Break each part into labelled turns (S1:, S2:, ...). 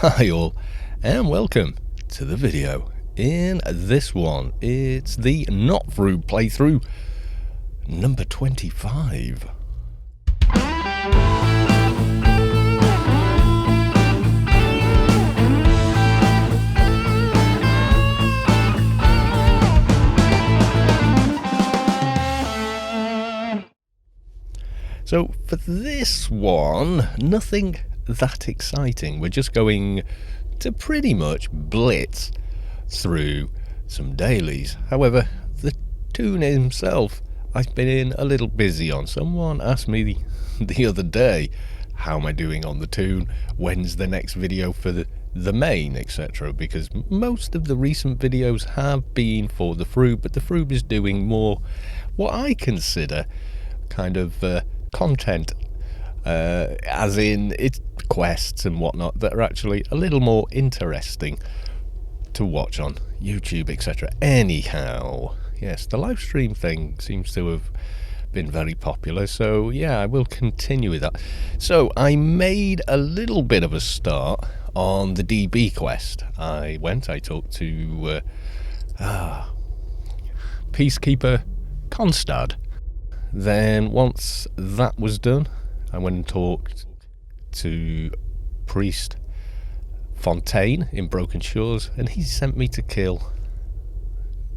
S1: Hi all, and welcome to the video. In this one, it's the not through playthrough number 25. So for this one, nothing that exciting. We're just going to pretty much blitz through some dailies. However, the toon himself I've been in a little busy on. Someone asked me the other day, how am I doing on the toon? When's the next video for the main, etc. Because most of the recent videos have been for the Froob, but the Froob is doing more what I consider kind of content, as in it's quests and whatnot that are actually a little more interesting to watch on YouTube, etc. Anyhow, yes, the live stream thing seems to have been very popular, so yeah, I will continue with that. So I made a little bit of a start on the DB quest. I talked to Peacekeeper Constad. Then once that was done, I went and talked to Priest Fontaine in Broken Shores, and he sent me to kill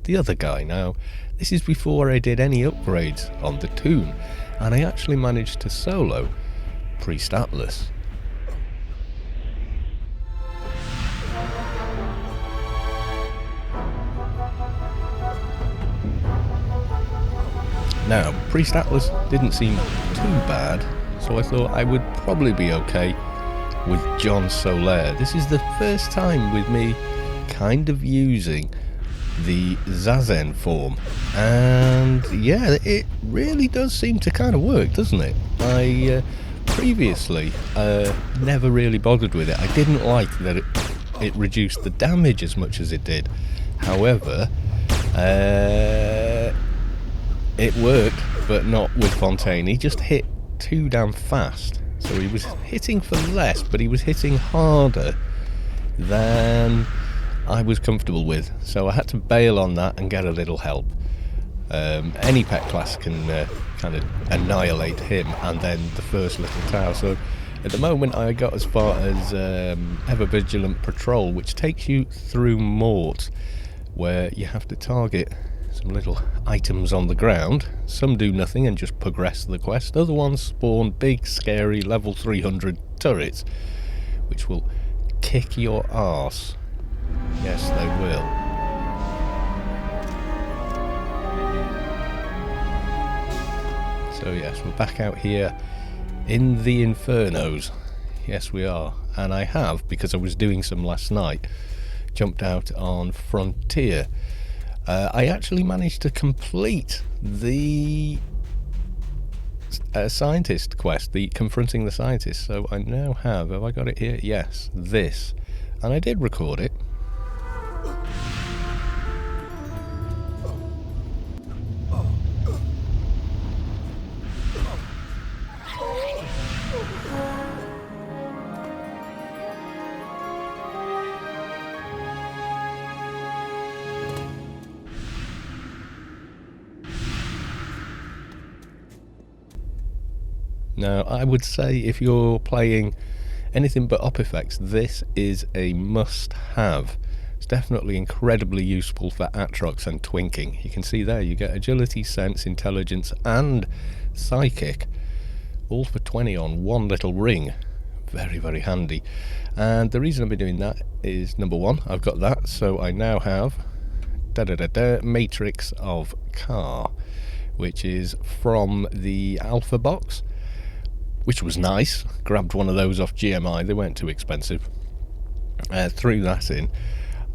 S1: the other guy. Now, this is before I did any upgrades on the toon, and I actually managed to solo Priest Atlas. Now, Priest Atlas didn't seem too bad, so I thought I would probably be okay with John Solaire. This is the first time with me kind of using the Zazen form, and yeah, it really does seem to kind of work, doesn't it? I previously never really bothered with it. I didn't like that it reduced the damage as much as it did. However, it worked, but not with Fontaine. He just hit too damn fast. So he was hitting for less, but he was hitting harder than I was comfortable with. So I had to bail on that and get a little help. Any pet class can kind of annihilate him and then the first little tower. So at the moment I got as far as Ever Vigilant Patrol, which takes you through Mort, where you have to target some little items on the ground. Some do nothing and just progress the quest. Other ones spawn big, scary level 300 turrets, which will kick your arse. Yes, they will. So yes, we're back out here in the Infernos. Yes, we are. And I have, because I was doing some last night, jumped out on Frontier. I actually managed to complete the scientist quest, the confronting the scientist. So I now have I got it here? Yes, this. And I did record it. Now, I would say if you're playing anything but op effects, this is a must-have. It's definitely incredibly useful for Atrox and Twinking. You can see there, you get agility, sense, intelligence, and psychic, all for 20 on one little ring. Very, very handy. And the reason I've been doing that is, number one, I've got that, so I now have Matrix of Car, which is from the Alpha box, which was nice. Grabbed one of those off GMI, they weren't too expensive. Threw that in,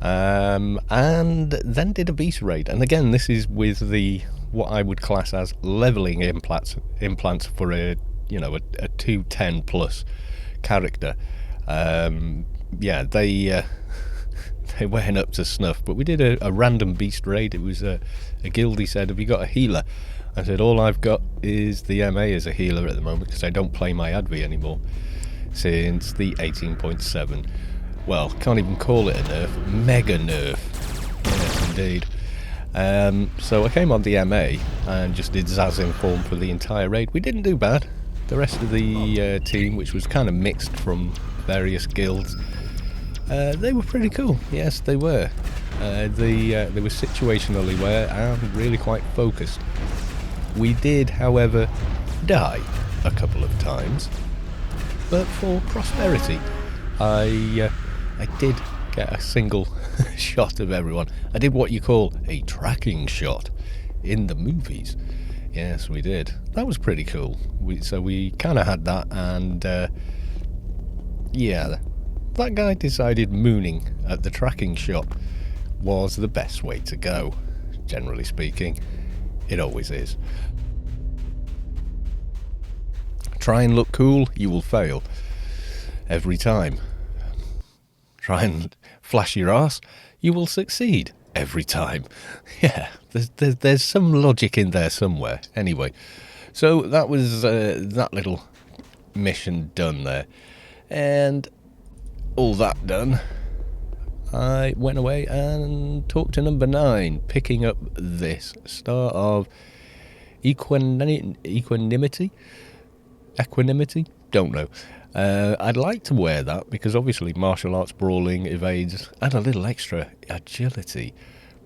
S1: and then did a Beast Raid. And again, this is with the what I would class as leveling implants for a 210 plus character. Yeah, they weren't up to snuff, but we did a random Beast Raid. It was a guildie said, have you got a healer? I said, all I've got is the MA as a healer at the moment, because I don't play my Advi anymore since the 18.7. well, can't even call it a nerf, mega nerf. Yes, indeed. So I came on the MA and just did Zaz Inform for the entire raid. We didn't do bad. The rest of the team, which was kind of mixed from various guilds, they were pretty cool. Yes, they were. They were situationally aware and really quite focused. We did, however, die a couple of times, but for prosperity, I did get a single shot of everyone. I did what you call a tracking shot in the movies. Yes, we did. That was pretty cool. So we kind of had that, and yeah, that guy decided mooning at the tracking shot was the best way to go. Generally speaking, it always is. Try and look cool, you will fail. Every time. Try and flash your ass, you will succeed. Every time. Yeah, there's some logic in there somewhere. Anyway, so that was that little mission done there. And all that done, I went away and talked to number 9, picking up this Star of Equanimity? Don't know. I'd like to wear that because obviously martial arts, brawling, evades, and a little extra agility.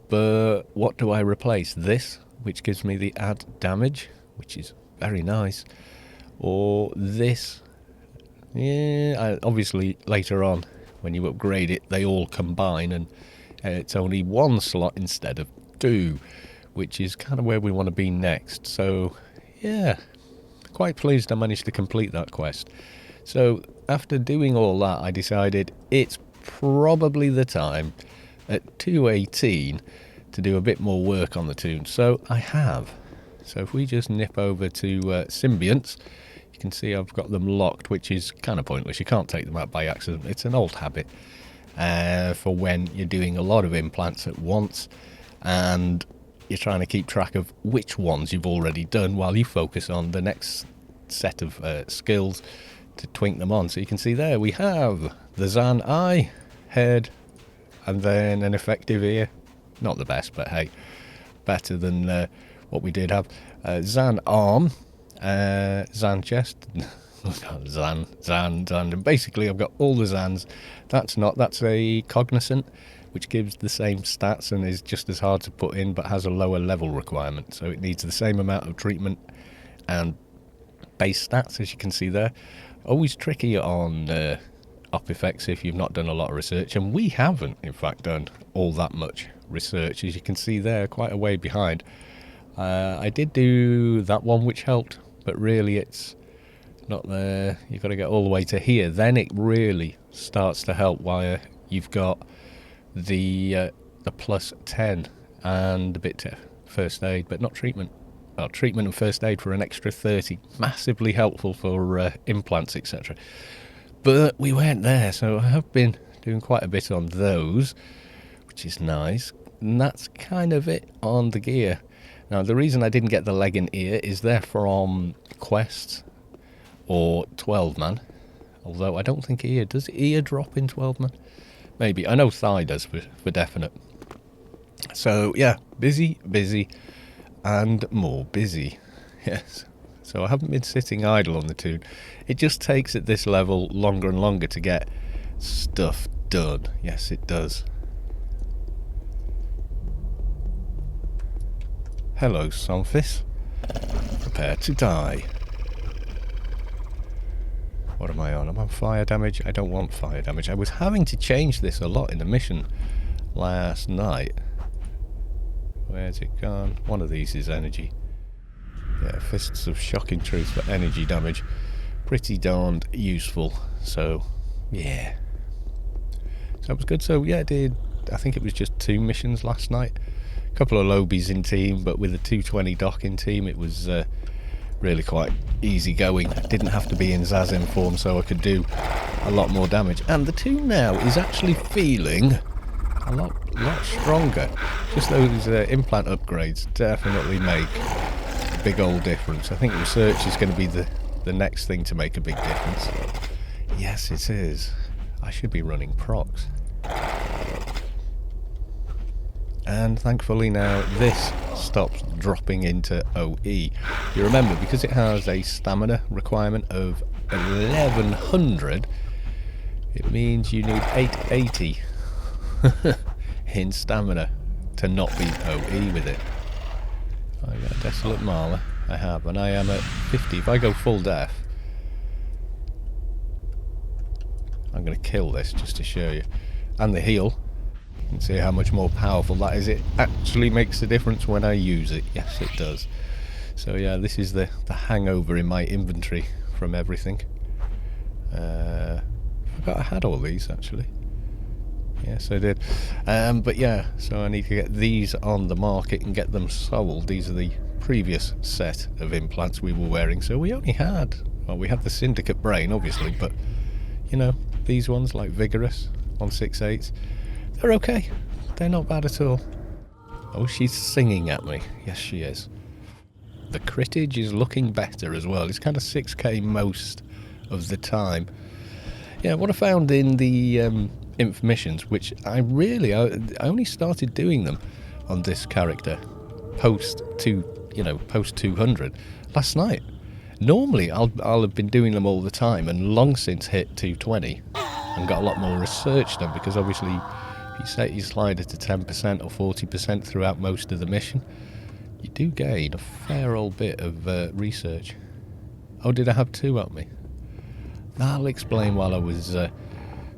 S1: But what do I replace? This, which gives me the add damage, which is very nice, or this? Yeah, obviously later on when you upgrade it, they all combine, and it's only 1 slot instead of 2, which is kind of where we want to be next. So yeah, quite pleased I managed to complete that quest. So after doing all that, I decided it's probably the time at 2:18 to do a bit more work on the tune. So I have. So if we just nip over to symbionts, you can see I've got them locked, which is kind of pointless. You can't take them out by accident. It's an old habit for when you're doing a lot of implants at once and you're trying to keep track of which ones you've already done while you focus on the next set of skills to twink them on. So you can see there we have the Zan eye, head, and then an effective ear. Not the best, but hey, better than what we did have. Zan arm, Zan chest, Zan. And basically I've got all the Zans. That's a cognizant, which gives the same stats and is just as hard to put in but has a lower level requirement. So it needs the same amount of treatment and base stats, as you can see there. Always tricky on op effects if you've not done a lot of research, and we haven't in fact done all that much research, as you can see there, quite a way behind. I did do that one which helped, but really it's not there. You've got to get all the way to here, then it really starts to help, while you've got the plus 10 and a bit to first aid, but not treatment. Well, treatment and first aid for an extra 30, massively helpful for implants, etc. But we weren't there, so I have been doing quite a bit on those, which is nice. And that's kind of it on the gear. Now, the reason I didn't get the leg and ear is they're from quests or 12-man. Although I don't think ear. Does ear drop in 12-man? Maybe. I know thigh does for definite. So, yeah, busy, and more busy. Yes. So I haven't been sitting idle on the tune. It just takes at this level longer and longer to get stuff done. Yes, it does. Hello, Somphis. Prepare to die. What am I on? I'm on fire damage. I don't want fire damage. I was having to change this a lot in the mission last night. Where's it gone? One of these is energy. Yeah, Fists of Shocking Truth for energy damage. Pretty darned useful. So, yeah. So that was good. So, yeah, I think it was just 2 missions last night. A couple of lobies in team, but with a 220 dock in team, it was really quite easy going. I didn't have to be in Zazim form, so I could do a lot more damage. And the team now is actually feeling a lot stronger. Just those implant upgrades definitely make a big old difference. I think research is going to be the next thing to make a big difference. Yes, it is. I should be running procs. And thankfully now this stops dropping into OE. You remember, because it has a stamina requirement of 1100, it means you need 880 in stamina to not be OE with it. I got a Desolate Marler, I have, and I am at 50. If I go full death, I'm going to kill this just to show you. And the heal. You can see how much more powerful that is. It actually makes a difference when I use it. Yes, it does. So yeah, this is the hangover in my inventory from everything. I forgot I had all these actually. Yes, I did. But yeah, so I need to get these on the market and get them sold. These are the previous set of implants we were wearing. So we only had, well, we had the Syndicate Brain, obviously, but you know, these ones like Vigorous 168s, they're okay. They're not bad at all. Oh, she's singing at me. Yes, she is. The critage is looking better as well. It's kind of 6k most of the time. Yeah, what I found in the Inf missions, which I only started doing them on this character post 200 last night. Normally I'll have been doing them all the time and long since hit 220 and got a lot more research done, because obviously if you set your slider to 10% or 40% throughout most of the mission, you do gain a fair old bit of research. Oh, did I have 2 at me? That'll explain why I was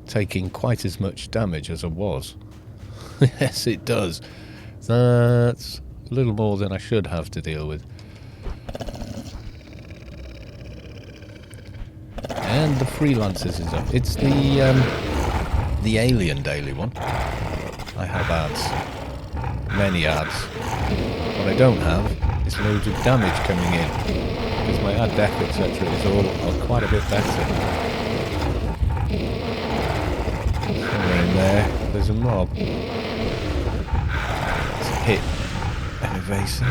S1: taking quite as much damage as I was. Yes, it does. That's a little more than I should have to deal with. And the Freelancers is up. It's the Alien daily one. I have ads. Many ads. What I don't have is loads of damage coming in, because my ad def, etc. is all quite a bit better. Somewhere in there's a mob. It's a hit an evasive.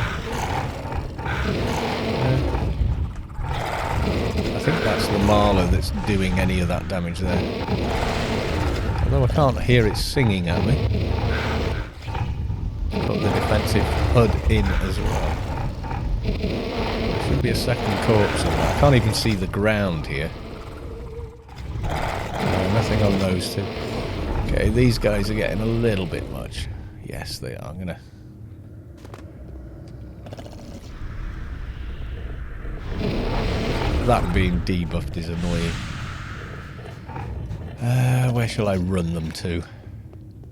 S1: I think that's the Marler that's doing any of that damage there. Although I can't hear it singing at me. Put the defensive HUD in as well. There should be a second corpse on that. I can't even see the ground here. No, nothing on those two. Okay, these guys are getting a little bit much. Yes, they are. I'm gonna... That being debuffed is annoying. Where shall I run them to?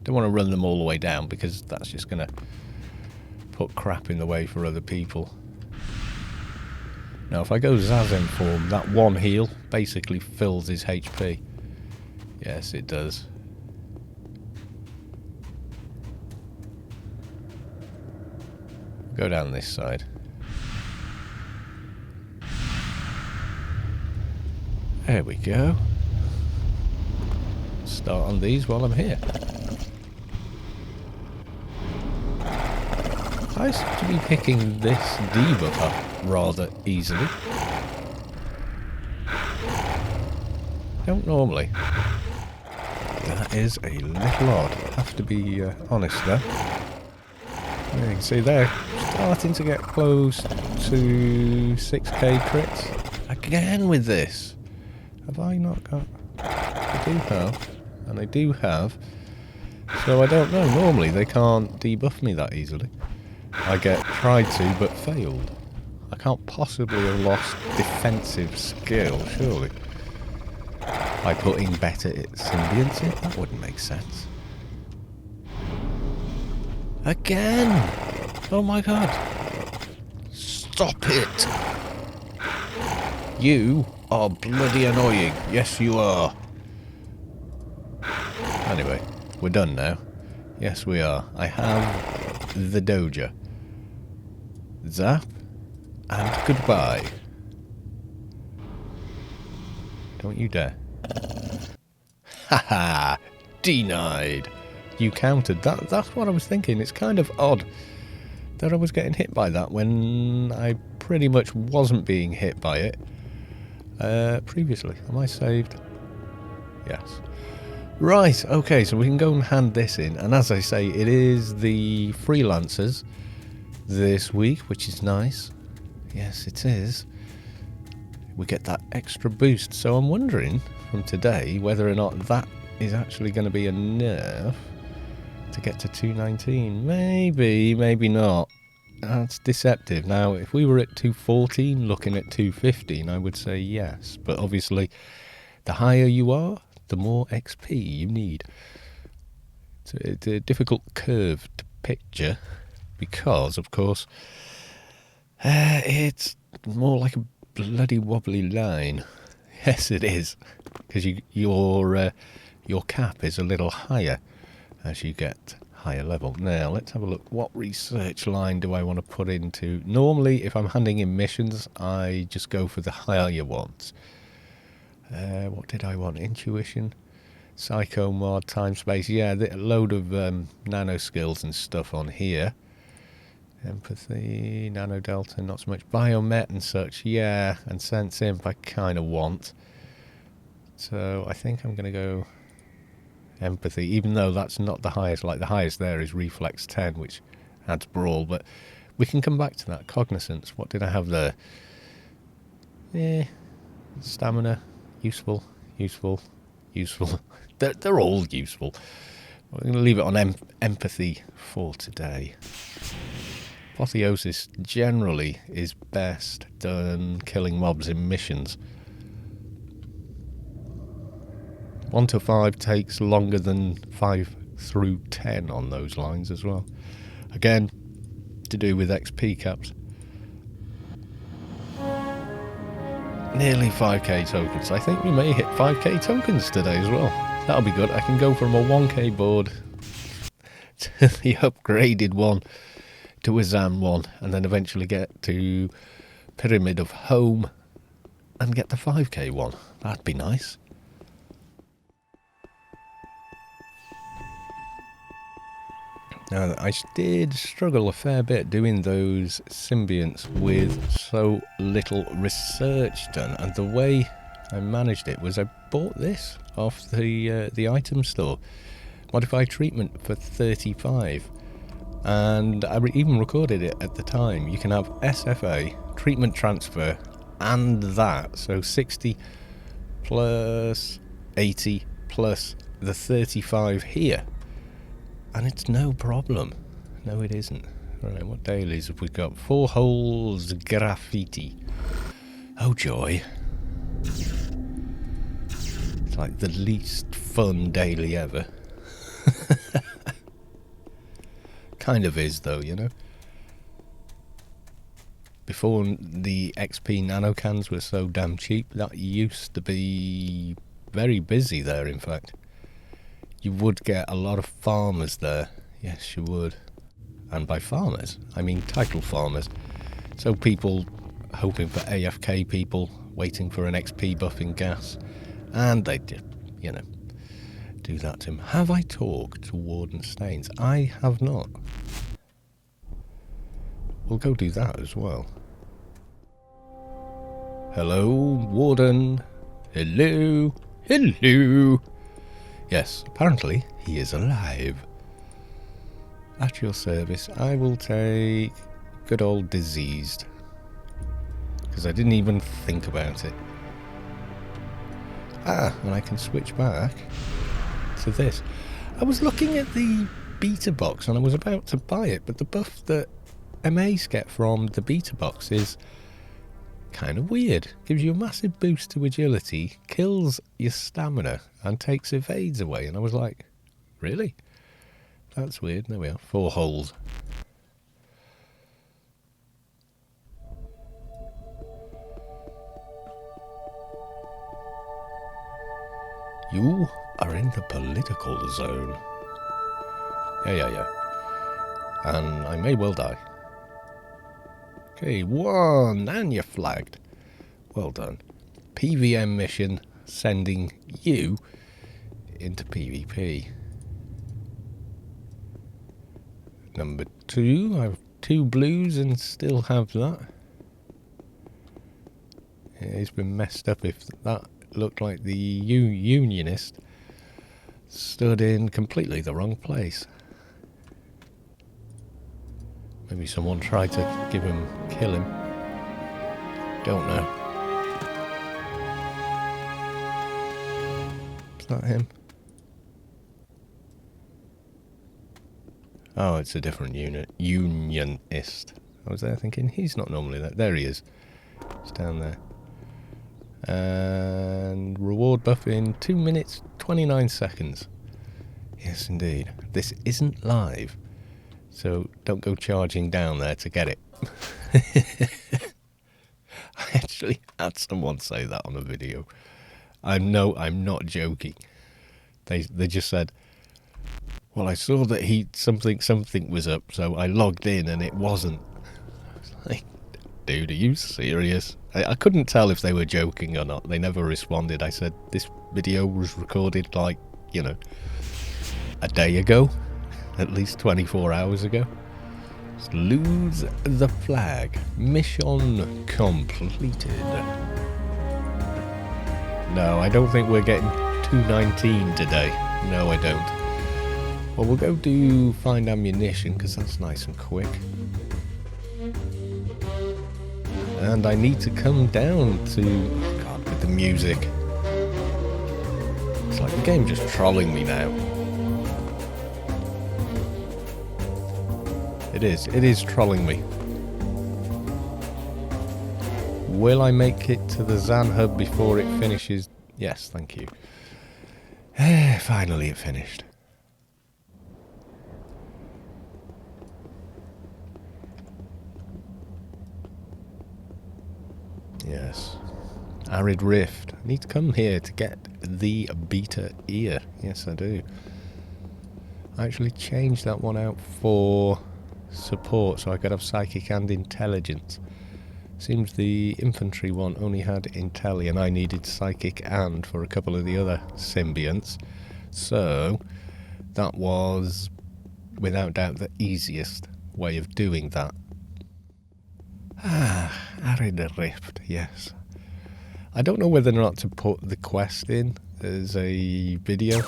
S1: Don't want to run them all the way down, because that's just going to put crap in the way for other people. Now, if I go Zazen form, that one heal basically fills his HP. Yes, it does. Go down this side. There we go. Start on these while I'm here. I seem to be picking this debuff up rather easily. Don't normally. That is a little odd. Have to be honest there. You can see they're starting to get close to 6k crits. Again with this. Have I not got... I do have. And I do have. So I don't know. Normally they can't debuff me that easily. I tried to, but failed. I can't possibly have lost defensive skill, surely. By putting better symbionts in? That wouldn't make sense. Again! Oh my god! Stop it! You are bloody annoying. Yes, you are. Anyway, we're done now. Yes, we are. I have the Doja. Zap. And goodbye. Don't you dare. Haha! Denied! You countered. That's what I was thinking. It's kind of odd that I was getting hit by that when I pretty much wasn't being hit by it previously. Am I saved? Yes. Right, okay, so we can go and hand this in. And as I say, it is the freelancers this week, which is nice. Yes, it is. We get that extra boost. So I'm wondering from today whether or not that is actually going to be enough to get to 219. Maybe, maybe not. That's deceptive. Now, if we were at 214 looking at 215, I would say yes. But obviously, the higher you are, the more XP you need. It's a difficult curve to picture because, of course, it's more like a bloody wobbly line. Yes, it is, because your cap is a little higher as you get higher level. Now, let's have a look. What research line do I want to put into? Normally, if I'm handing in missions, I just go for the higher ones. What did I want? Intuition, psycho mod, time space. Yeah, a load of nano skills and stuff on here. Empathy, nano delta, not so much. Biomet and such. Yeah, and sense imp I kind of want. So I think I'm going to go empathy, even though that's not the highest. Like the highest there is reflex 10, which adds brawl. But we can come back to that. Cognizance. What did I have there? Stamina. Useful, useful, useful. They're all useful. We're going to leave it on empathy for today. Apotheosis generally is best done killing mobs in missions. 1 to 5 takes longer than 5 through 10 on those lines as well. Again, to do with XP caps. Nearly 5k tokens. I think we may hit 5k tokens today as well. That'll be good. I can go from a 1k board to the upgraded one to a ZAN one, and then eventually get to Pyramid of Home and get the 5k one. That'd be nice. Now, I did struggle a fair bit doing those symbionts with so little research done, and the way I managed it was I bought this off the item store. Modified treatment for 35, and I even recorded it at the time. You can have SFA, treatment transfer, and that, so 60 plus 80 plus the 35 here. And it's no problem. No, it isn't. Right, what dailies have we got? 4 holes graffiti. Oh, joy. It's like the least fun daily ever. Kind of is, though, you know. Before the XP nanocans were so damn cheap, that used to be very busy there, in fact. You would get a lot of farmers there. Yes, you would. And by farmers, I mean title farmers. So people hoping for AFK people, waiting for an XP buff in gas. And they did, you know, do that to him. Have I talked to Warden Staines? I have not. We'll go do that as well. Hello, Warden. Hello. Hello. Yes, apparently he is alive. At your service. I will take good old diseased, because I didn't even think about it. Ah, and I can switch back to this. I was looking at the beta box and I was about to buy it, but the buff that MAs get from the beta box is kind of weird. Gives you a massive boost to agility, kills your stamina, and takes evades away. And I was like, really? That's weird. There we are. 4 holes. You are in the political zone. Yeah. And I may well die. Okay, 1, and you're flagged. Well done. PVM mission sending you into PvP. Number 2, I have 2 blues and still have that. It's been messed up if that looked like the unionist. stood in completely the wrong place. Maybe someone tried to kill him. Don't know. It's not him. Oh, it's a different unionist. I was there thinking, he's not normally there. There he is. He's down there. And reward buff in 2 minutes, 29 seconds. Yes, indeed. This isn't live, so don't go charging down there to get it. I actually had someone say that on a video. I'm not joking. They just said, well, I saw that something was up, so I logged in and it wasn't. I was like, dude, are you serious? I couldn't tell if they were joking or not. They never responded. I said, this video was recorded like, a day ago, at least 24 hours ago. Just lose the flag. Mission completed. No, I don't think we're getting 219 today. No, I don't. Well, we'll go do find ammunition, because that's nice and quick. And I need to come down to... Oh God, with the music. It's like the game just trolling me now. It is trolling me. Will I make it to the Zan hub before it finishes? Yes, thank you. Finally it finished. Yes. Arid Rift. I need to come here to get the beta ear. Yes, I do. I actually changed that one out for support so I could have psychic and intelligence. Seems the infantry one only had intelli and I needed psychic and for a couple of the other symbionts. So that was without doubt the easiest way of doing that. Arid Rift, yes. I don't know whether or not to put the quest in as a video.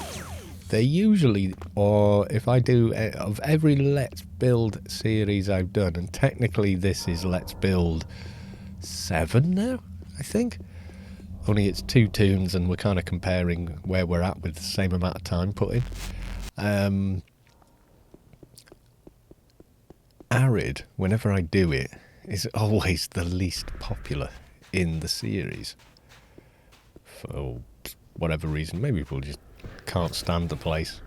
S1: They usually, or if I do, of every Let's Build series I've done, and technically this is Let's Build 7 now, I think. Only it's 2 tunes and we're kind of comparing where we're at with the same amount of time put in. Arid, whenever I do it, is always the least popular in the series. For whatever reason, maybe people just can't stand the place.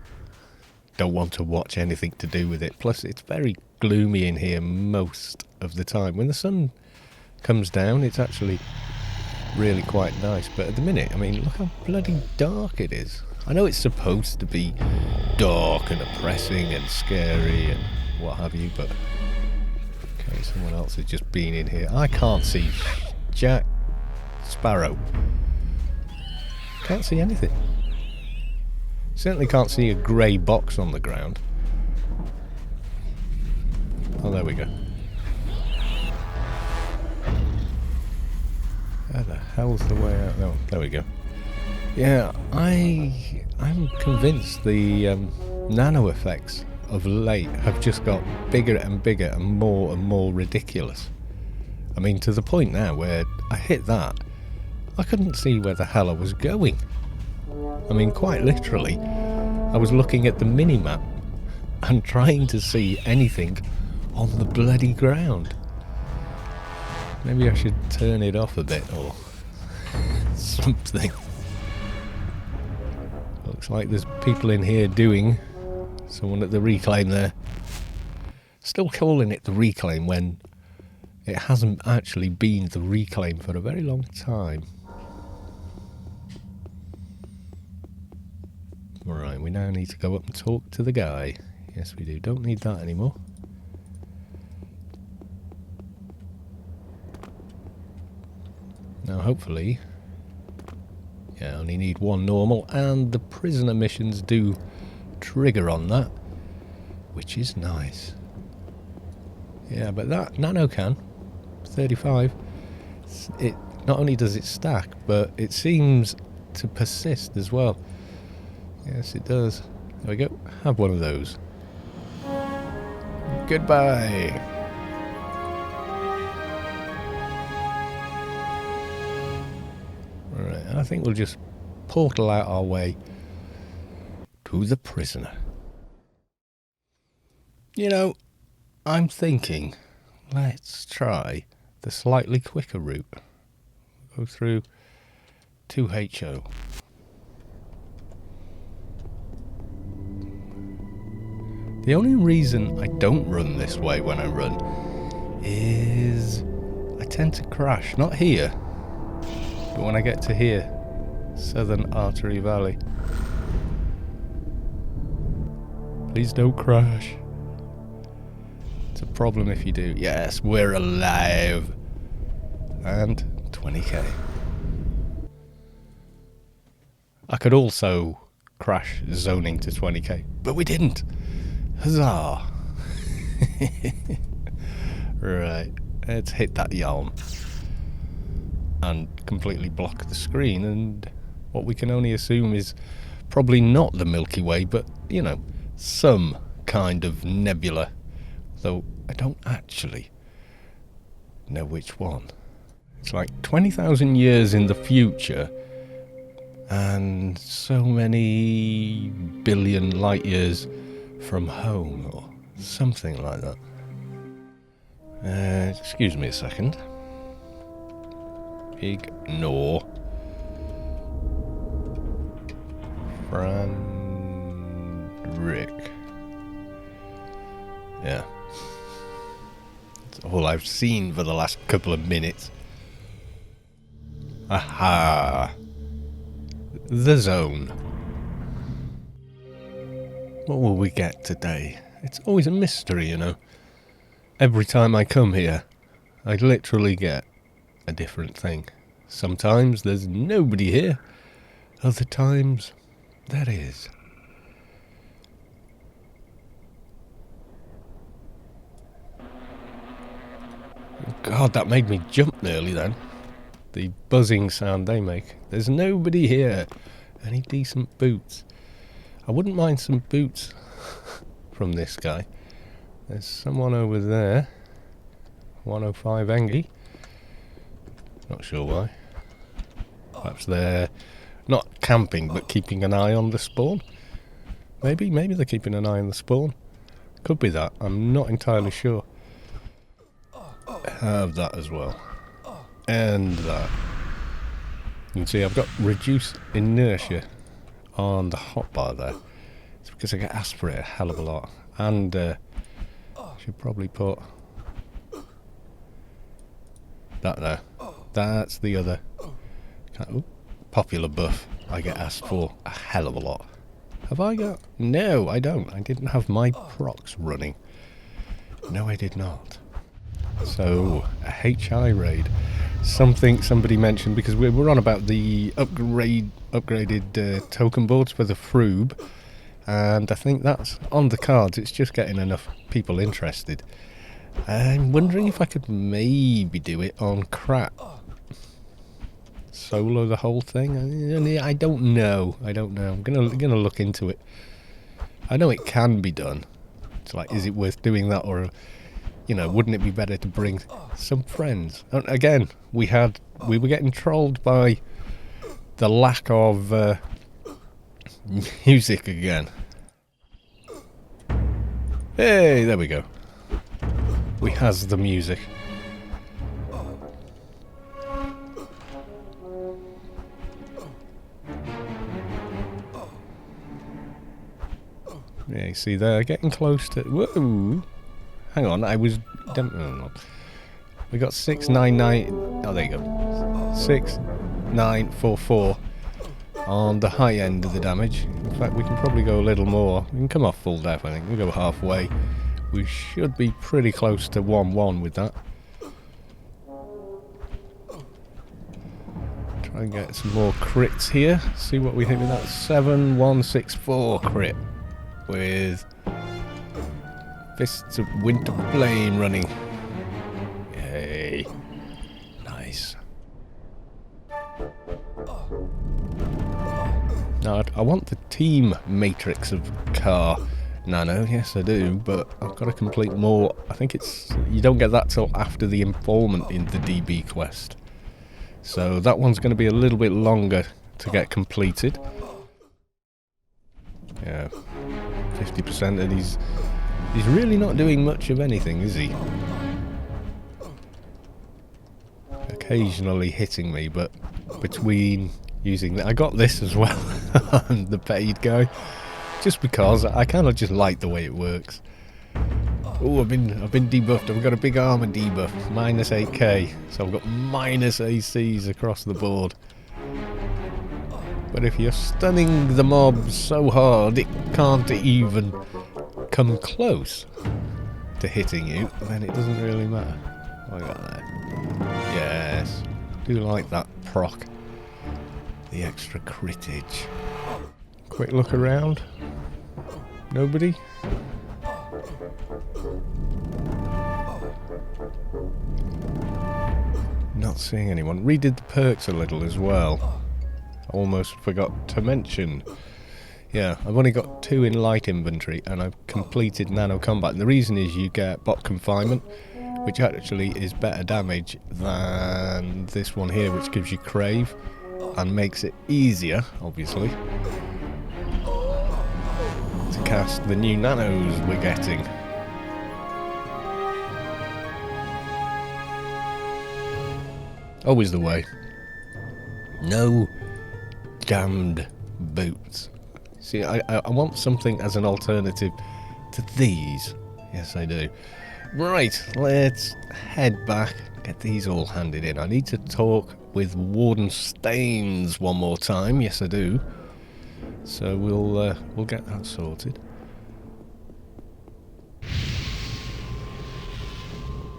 S1: Don't want to watch anything to do with it. Plus, it's very gloomy in here most of the time. When the sun comes down, it's actually really quite nice. But at the minute, I mean, look how bloody dark it is. I know it's supposed to be dark and oppressing and scary and what have you, but... Okay, someone else has just been in here. I can't see Jack Sparrow. Can't see anything. Certainly can't see a grey box on the ground. Oh, there we go. Where the hell's the way out? Oh, there we go. Yeah, I'm convinced the nano effects of late have just got bigger and bigger and more ridiculous. I mean, to the point now where I hit that, I couldn't see where the hell I was going. I mean, quite literally, I was looking at the mini-map and trying to see anything on the bloody ground. Maybe I should turn it off a bit or something. Looks like there's people in here doing... Someone at the reclaim there. Still calling it the reclaim when it hasn't actually been the reclaim for a very long time. Alright, we now need to go up and talk to the guy. Yes, we do. Don't need that anymore. Now, hopefully... Yeah, I only need one normal, and the prisoner missions do trigger on that, which is nice. Yeah, but that nano can 35, it not only does it stack, but it seems to persist as well. Yes, it does. There we go. Have one of those. Goodbye. Alright, I think we'll just portal out our way to the prisoner. You know, I'm thinking, let's try the slightly quicker route. Go through 2HO. The only reason I don't run this way when I run is I tend to crash. Not here, but when I get to here, Southern Artery Valley. Please don't crash. It's a problem if you do. Yes, we're alive. And 20k. I could also crash zoning to 20k, but we didn't. Huzzah! Right, let's hit that yarn and completely block the screen, and what we can only assume is probably not the Milky Way, but, you know, some kind of nebula, though I don't actually know which one. It's like 20,000 years in the future and so many billion light years from home, or something like that. Excuse me a second. Ignore. Rick. Yeah. That's all I've seen for the last couple of minutes. Aha! The zone. What will we get today? It's always a mystery, you know. Every time I come here, I literally get a different thing. Sometimes there's nobody here. Other times, there is. God, that made me jump nearly then. The buzzing sound they make. There's nobody here. Any decent boots? I wouldn't mind some boots from this guy. There's someone over there. 105 Engie. Not sure why. Perhaps they're not camping, but keeping an eye on the spawn. Maybe they're keeping an eye on the spawn. Could be that. I'm not entirely sure. Have that as well. And that. You can see I've got reduced inertia on the hotbar there. It's because I get asked for it a hell of a lot. And should probably put that there. That's the other popular buff I get asked for a hell of a lot. Have I got? No, I don't. I didn't have my procs running. No, I did not. So, a HI raid. Something somebody mentioned, because we're on about the upgraded token boards for the fr00b, and I think that's on the cards. It's just getting enough people interested. I'm wondering if I could maybe do it on crap. Solo the whole thing? I don't know. I'm gonna look into it. I know it can be done. It's like, is it worth doing that, or, you know, wouldn't it be better to bring some friends? And again, we were getting trolled by the lack of music again. Hey, there we go. We has the music. Yeah, you see there, getting close to... Whoa! Hang on, I was... We got 699... Oh, there you go. 6944 on the high end of the damage. In fact, we can probably go a little more. We can come off full def, I think. We'll go halfway. We should be pretty close to 1-1 with that. Try and get some more crits here. See what we hit with that. 7164 crit. With Fists of Winter Flame running. Yay. Nice. Now, I want the team matrix of car nano, yes I do, but I've got to complete more. I think it's, you don't get that till after the informant in the DB quest. So that one's going to be a little bit longer to get completed. Yeah, 50%, and he's really not doing much of anything, is he? Occasionally hitting me, but between using I got this as well. I'm the paid guy, just because I kind of just like the way it works. Oh, I've been debuffed. I've got a big armor debuff, minus 8k, so I've got minus ACs across the board. But if you're stunning the mob so hard it can't even come close to hitting you, then it doesn't really matter. What I got there? Yes, do like that proc. The extra critage. Quick look around. Nobody? Not seeing anyone. Redid the perks a little as well. Almost forgot to mention. Yeah, I've only got 2 in light inventory and I've completed nano combat. And the reason is you get bot confinement, which actually is better damage than this one here, which gives you crave and makes it easier, obviously, to cast the new nanos we're getting. Always the way. No damned boots. See, I want something as an alternative to these. Yes, I do. Right, let's head back, get these all handed in. I need to talk with Warden Staines one more time. Yes, I do. So we'll get that sorted.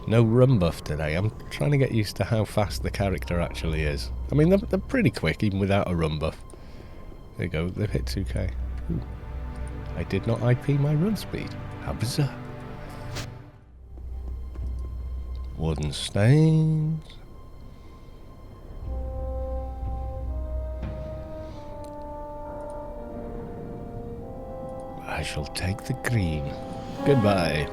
S1: No run buff today. I'm trying to get used to how fast the character actually is. I mean, they're pretty quick even without a run buff. There you go, they've hit 2k. Ooh. I did not IP my run speed. How bizarre. Warden Staines. I shall take the green. Goodbye.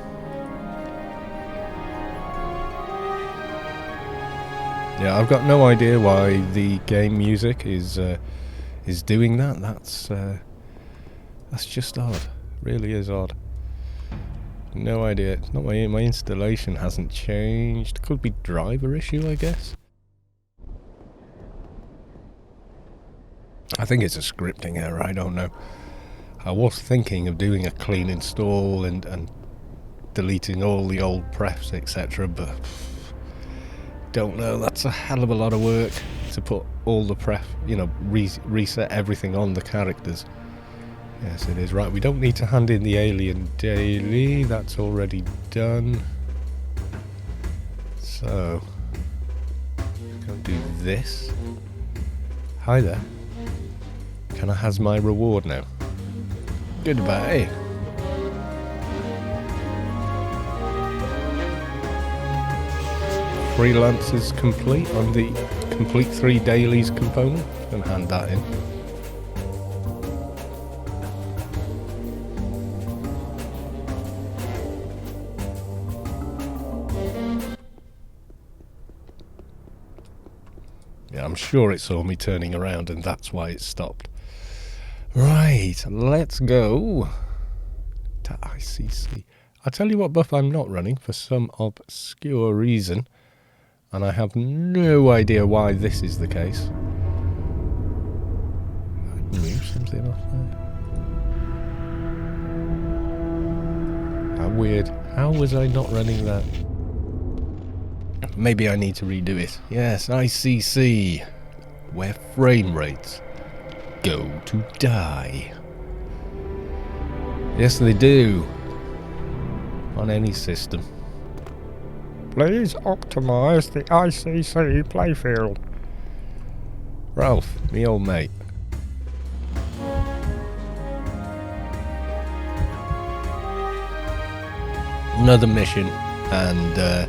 S1: Yeah, I've got no idea why the game music is doing that. That's just odd. Really is odd. No idea. It's not my installation hasn't changed. Could be driver issue, I guess. I think it's a scripting error. I don't know. I was thinking of doing a clean install and deleting all the old prefs, etc., but don't know. That's a hell of a lot of work to put all the pref, you know, reset everything on the characters. Yes, it is. Right, we don't need to hand in the alien daily. That's already done. So, go do this. Hi there. Can I have my reward now? Goodbye. Freelance is complete on the complete 3 dailies component. And hand that in. Yeah, I'm sure it saw me turning around and that's why it stopped. Right, let's go to ICC. I'll tell you what buff I'm not running for some obscure reason, and I have no idea why this is the case. I'd move something off there. How weird. How was I not running that? Maybe I need to redo it. Yes, ICC, where frame rates go to die. Yes, they do. On any system.
S2: Please optimize the ICC playfield.
S1: Ralph, me old mate. Another mission and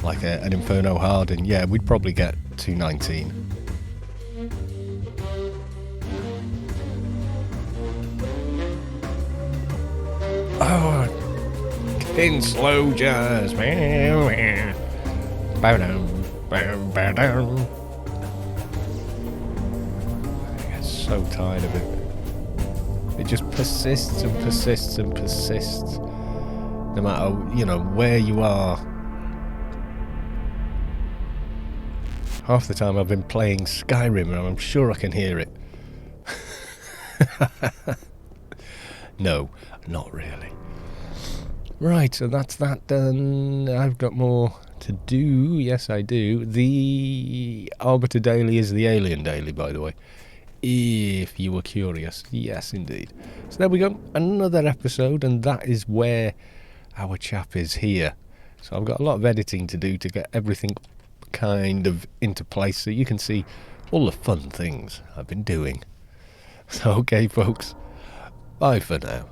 S1: like an Inferno hard, and yeah, we'd probably get 219. Oh, in slow jazz. I get so tired of it. It just persists and persists and persists. No matter, where you are. Half the time I've been playing Skyrim and I'm sure I can hear it. No, not really. Right, so that's that done. I've got more to do. Yes, I do. The Arbiter Daily is the Alien Daily, by the way. If you were curious. Yes, indeed. So there we go. Another episode, and that is where our chap is here. So I've got a lot of editing to do to get everything kind of into place so you can see all the fun things I've been doing. So, okay, folks. Bye for now.